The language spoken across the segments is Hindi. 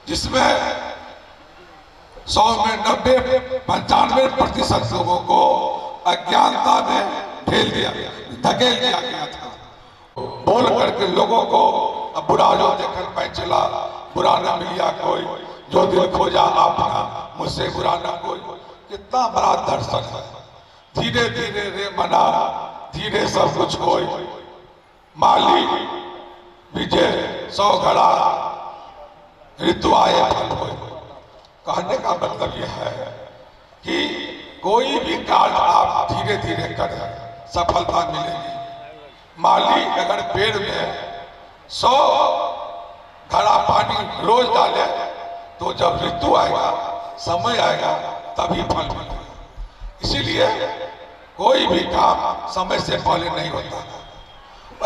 जिसमें 100 में 90-95% लोगों को अज्ञानता में ढकेल दिया गया था। बोल करके लोगों को अब बुरा जो देखकर मैं चला, बुरा न मिलिया कोई, जो दिल खोजा अपना मुझसे बुरा न कोई। कितना बड़ा दर्शन है। धीरे धीरे रे मना, धीरे सब कुछ कोई, माली विजय 100 घड़ा ऋतु आए फल होए। कहने का मतलब यह है कि कोई भी कार्य आप धीरे धीरे करें, सफलता मिलेगी। माली अगर पेड़ में 100 घड़ा पानी रोज डाले तो जब ऋतु आएगा, समय आएगा, तभी फल मिलेगा। इसीलिए कोई भी काम समय से पहले नहीं होता।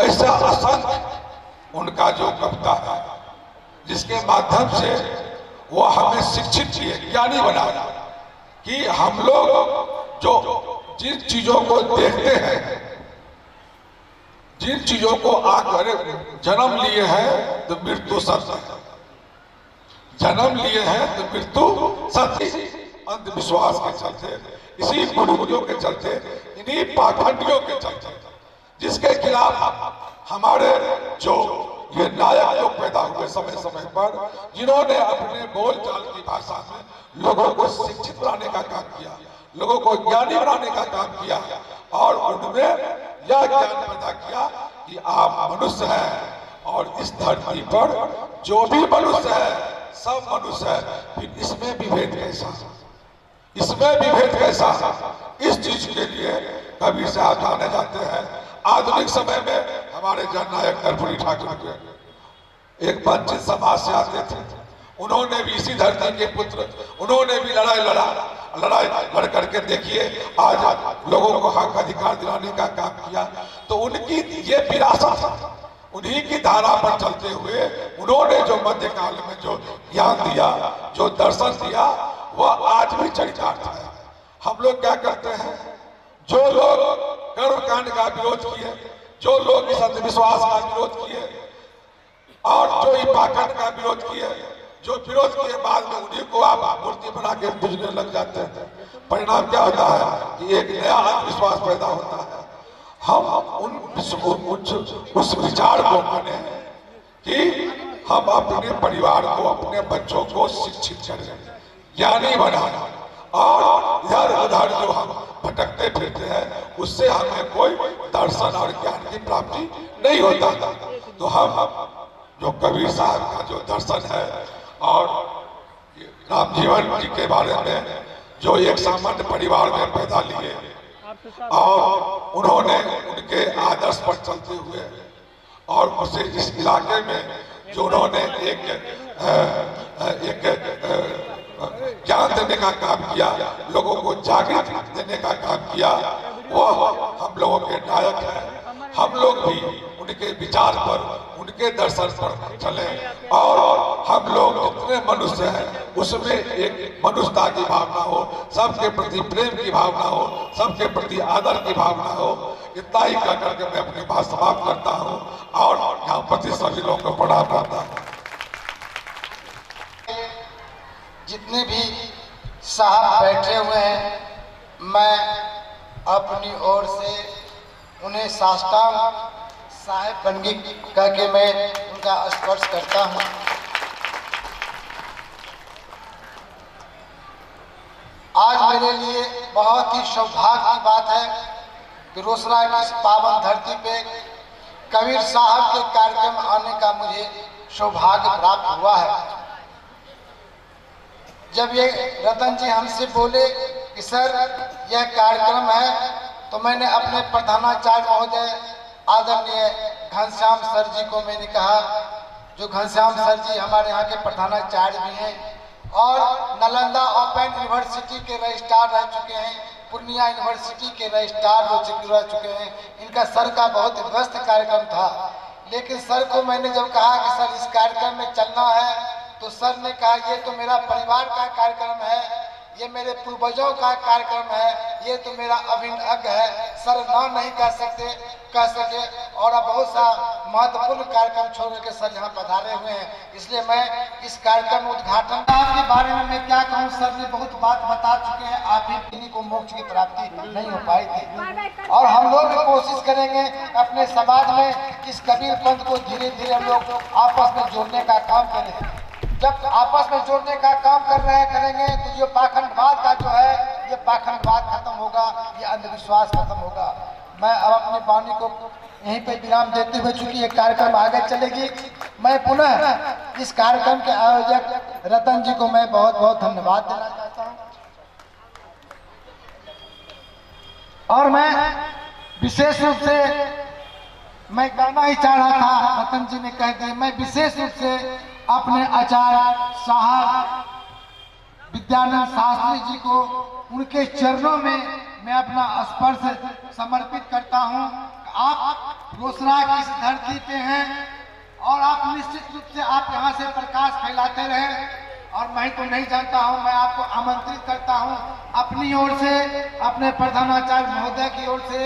ऐसा असंख्य उनका जो कविता है, जिसके माध्यम से वो हमें शिक्षित किए, ज्ञानी बनाया कि हम लोग जो जिन चीजों को देखते हैं, जिन चीजों को आकर जन्म लिए हैं तो मृत्यु सत्य है, जन्म लिए हैं तो मृत्यु सत्य। अंधविश्वास के चलते, इसी बुढ़ियों के चलते, इन्हीं पाखंडियों के चलते, जिसके खिलाफ हमारे जो ये नायक लोग पैदा हुए समय समय पर, जिन्होंने अपने बोलचाल की भाषा में लोगों को शिक्षित बनाने का काम किया, लोगों को ज्ञानी बनाने का काम किया, और उनमें यह ज्ञान पैदा किया कि आप मनुष्य हैं और इस धरती पर जो भी मनुष्य है सब मनुष्य है। फिर इसमें विभेद कैसा, इसमें विभेद कैसा? इस चीज के लिए कवि साहब जाने जाते हैं। आधुनिक समय में हमारे जननायक कर्पूरी ठाकुर के एक वंचित समाज से आते थे। उन्होंने भी इसी धरती के पुत्र, उन्होंने भी लड़ाई लड़ करके देखिए आज लोगों को हक अधिकार दिलाने का काम किया। तो उनकी ये विरासत, उन्हीं की धारा पर चलते हुए उन्होंने जो मध्यकाल में जो ज्ञान दिया, जो दर्शन दिया, वह आज भी चरितार्थ है। हम लोग क्या करते हैं? जो लोग कर्मकांड का विरोध किए, जो लोग इस अंधविश्वास का विरोध किए और जो इस पाखंड का विरोध किए, जो विरोध किए, बाद में उन्हीं को आप मूर्ति बना के पूजने लग जाते हैं। परिणाम क्या होता है कि एक नया अंधविश्वास पैदा होता है। हम उस विचार को माने कि हम अपने परिवार को, अपने बच्चों को शिक्षित करें, ज्ञानी बनाना, और इधर उधर जो हम भटकते फिरते हैं उससे हमें कोई दर्शन और ज्ञान की प्राप्ति नहीं होता। तो हम जो कबीर साहब का जो दर्शन है और रामजीवन जी के बारे में, जो एक सामान्य परिवार में पैदा लिए और उन्होंने उनके आदर्श पर चलते हुए और उसे इस इलाके में जो उन्होंने एक ज्ञान देने का काम किया, लोगों को जागृत देने का काम किया, वह हम लोगों के नायक हैं। हम लोग भी उनके विचार पर, उनके दर्शन पर चले और हम लोग जितने मनुष्य हैं उसमें एक मनुष्यता की भावना हो, सबके प्रति प्रेम की भावना हो, सबके प्रति आदर की भावना हो। इतना ही कह करके मैं अपनी बात समाप्त करता हूँ और यहाँ प्रति सभी लोगों को प्रणाम करता हूँ। जितने भी साहब बैठे हुए हैं, मैं अपनी ओर से उन्हें साष्टांग साहेब बनगी कह के मैं उनका स्पर्श करता हूं। आज मेरे लिए बहुत ही सौभाग्य की बात है कि रोसड़ा की इस पावन धरती पे कबीर साहब के कार्यक्रम आने का मुझे सौभाग्य प्राप्त हुआ है। जब ये रतन जी हमसे बोले कि सर यह कार्यक्रम है, तो मैंने अपने प्रधानाचार्य महोदय आदरणीय घनश्याम सर जी को मैंने कहा, जो घनश्याम सर जी हमारे यहाँ के प्रधानाचार्य भी हैं और नालंदा ओपन यूनिवर्सिटी के रजिस्ट्रार रह चुके हैं, पूर्णिया यूनिवर्सिटी के रजिस्ट्रार रह चुके हैं। इनका सर का बहुत व्यस्त कार्यक्रम था, लेकिन सर को मैंने जब कहा कि सर इस कार्यक्रम में चलना है, तो सर ने कहा ये तो मेरा परिवार का कार्यक्रम है, ये मेरे पूर्वजों का कार्यक्रम है, ये तो मेरा अभिन्न अंग है, सर ना नहीं कह सकते। कह सके। और अब बहुत सा महत्वपूर्ण कार्यक्रम छोड़ के सर यहाँ पधारे हुए हैं, इसलिए मैं इस कार्यक्रम उद्घाटन के बारे में मैं क्या कहूँ। सर ने बहुत बात बता चुके हैं, आप ही किन्हीं को मोक्ष की प्राप्ति नहीं हो पाई थी, और हम लोग भी कोशिश करेंगे अपने समाज में इस कबीर पंथ को धीरे धीरे हम लोग आपस में जोड़ने का काम करें। जब आपस में जोड़ने का काम करेंगे तो ये पाखंडवाद का जो है, ये पाखंडवाद खत्म होगा, ये अंधविश्वास खत्म होगा। मैं अब अपनी वाणी को यहीं पे विराम देते हुए, चूंकि ये कार्यक्रम आगे चलेगी, मैं पुनः इस कार्यक्रम के आयोजक रतन जी को मैं बहुत बहुत धन्यवाद देना चाहता हूँ। और मैं विशेष रूप से मैं कहना ही चाह रहा था, रतन जी ने कह दिया, मैं विशेष रूप से अपने आचार्य साहब विद्यानंद शास्त्री जी को, उनके चरणों में मैं अपना स्पर्श समर्पित करता हूं। आप रोसड़ा की इस धरती पे हैं और आप निश्चित रूप से आप यहाँ से प्रकाश फैलाते रहें, और मैं तो नहीं जानता हूँ, मैं आपको आमंत्रित करता हूँ अपनी ओर से, अपने प्रधानाचार्य महोदय की ओर से